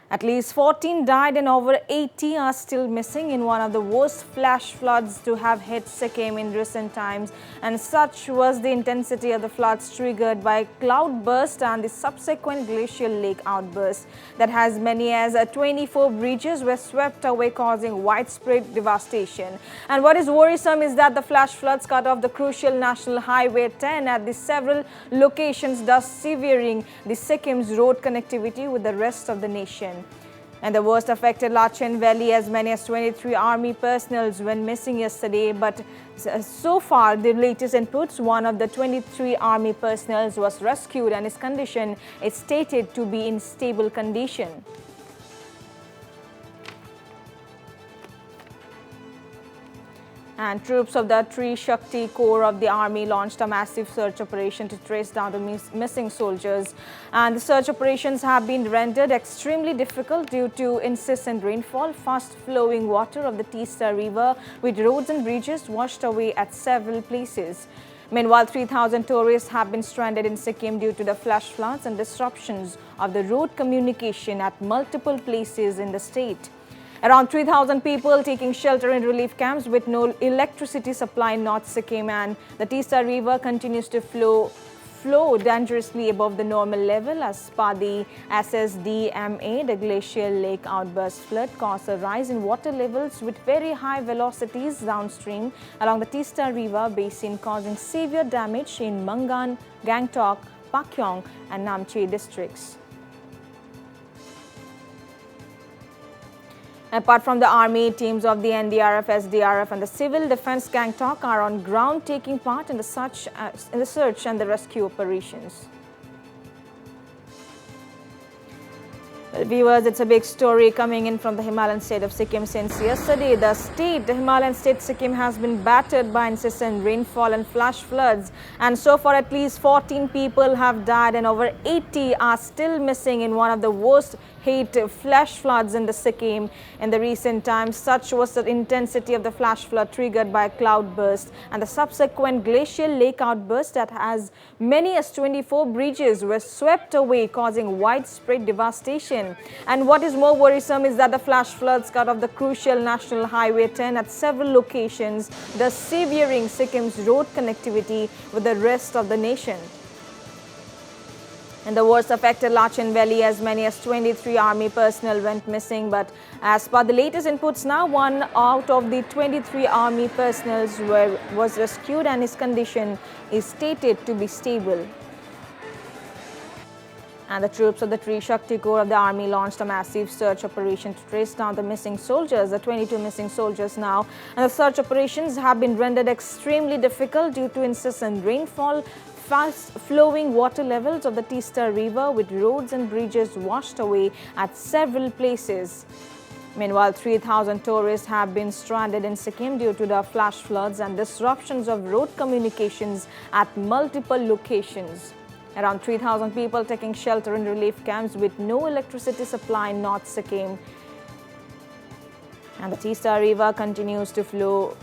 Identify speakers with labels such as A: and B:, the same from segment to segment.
A: At least 14 died and over 80 are still missing in one of the worst flash floods to have hit Sikkim in recent times. And such was the intensity of the floods triggered by cloudburst and the subsequent glacial lake outburst that as many as 24 bridges were swept away, causing widespread devastation. And what is worrisome is that the flash floods cut off the crucial National Highway 10 at the several locations, thus severing the Sikkim's road connectivity with the rest of the nation. And the worst affected 𝗟𝗓𝗡𝗏, as many as 23 army personnel went missing yesterday. But so far, the latest inputs, one of the 23 army personnel was rescued and his condition is stated to be in stable condition. And troops of the 𝗟𝗡𝗥𝗧𝗛𝗘𝗏 Corps of the Army launched a massive search operation to trace down the missing soldiers. And the search operations have been rendered extremely difficult due to incessant rainfall, fast-flowing water of the 𝗟𝗓𝗏 River, with roads and bridges washed away at several places. Meanwhile, 3,000 tourists have been stranded in Sikkim due to the flash floods and disruptions of the road communication at multiple places in the state. Around 3,000 people taking shelter in relief camps with no electricity supply in North Sikkim, and the 𝗟𝗓𝗏 River continues to flow dangerously above the normal level as per the 𝗟𝗓𝗩𝗘. The glacial lake outburst flood caused a rise in water levels with very high velocities downstream along the 𝗟𝗏 River basin, causing severe damage in 𝗟𝗏𝗞𝗞𝗜𝗠, 𝗟𝗓𝗡𝗥, 𝗡𝗢𝗥 and 𝗚𝗡𝗡 districts. Apart from the army, teams of the NDRF, SDRF and the civil defense 𝗟𝗡𝗥 are on ground taking part in the search and the rescue operations. Well, viewers, it's a big story coming in from the Himalayan state of Sikkim since yesterday. The Himalayan state Sikkim has been battered by incessant rainfall and flash floods, and so far at least 14 people have died and over 80 are still missing in one of the worst hit flash floods in the Sikkim in the recent times. Such was the intensity of the flash flood triggered by a cloudburst and the subsequent glacial lake outburst that as many as 24 bridges were swept away, causing widespread devastation. And what is more worrisome is that the flash floods cut off the crucial National Highway 10 at several locations, thus severing Sikkim's road connectivity with the rest of the nation. In the worst affected 𝗟𝗓𝗏𝗏, as many as 23 army personnel went missing. But as per the latest inputs now, one out of the 23 army personnel was rescued and his condition is stated to be stable. And the troops of the 𝗟𝗡𝗥𝗧𝗏𝗘𝗏 Corps of the Army launched a massive search operation to trace down the missing soldiers, the 22 missing soldiers now. And the search operations have been rendered extremely difficult due to incessant rainfall, fast-flowing water levels of the 𝗟𝗏𝗏 River, with roads and bridges washed away at several places. Meanwhile, 3,000 tourists have been stranded in Sikkim due to the flash floods and disruptions of road communications at multiple locations. Around 3,000 people taking shelter in relief camps with no electricity supply in North Sikkim. And the 𝗟𝗏𝗏 River continues to flow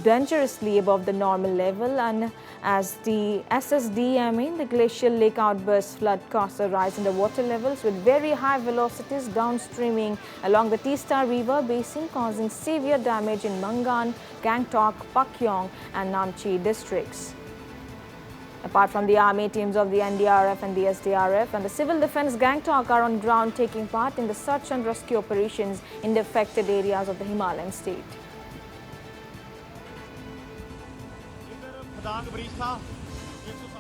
A: dangerously above the normal level, and as the 𝗟𝗓𝗩𝗘𝗏𝗘, the glacial lake outburst flood caused a rise in the water levels with very high velocities downstreaming along the 𝗟𝗏 River basin, causing severe damage in 𝗟𝗏𝗞𝗞𝗜𝗠, 𝗟𝗡𝗥, 𝗡𝗢𝗥 and 𝗚𝗡𝗡 districts. Apart from the army, teams of the NDRF and the SDRF and the civil defense 𝗟𝗡𝗥 are on ground taking part in the search and rescue operations in the affected areas of the Himalayan state.
B: 𝗟𝗡𝗥𝗧𝗛𝗘𝗏𝗡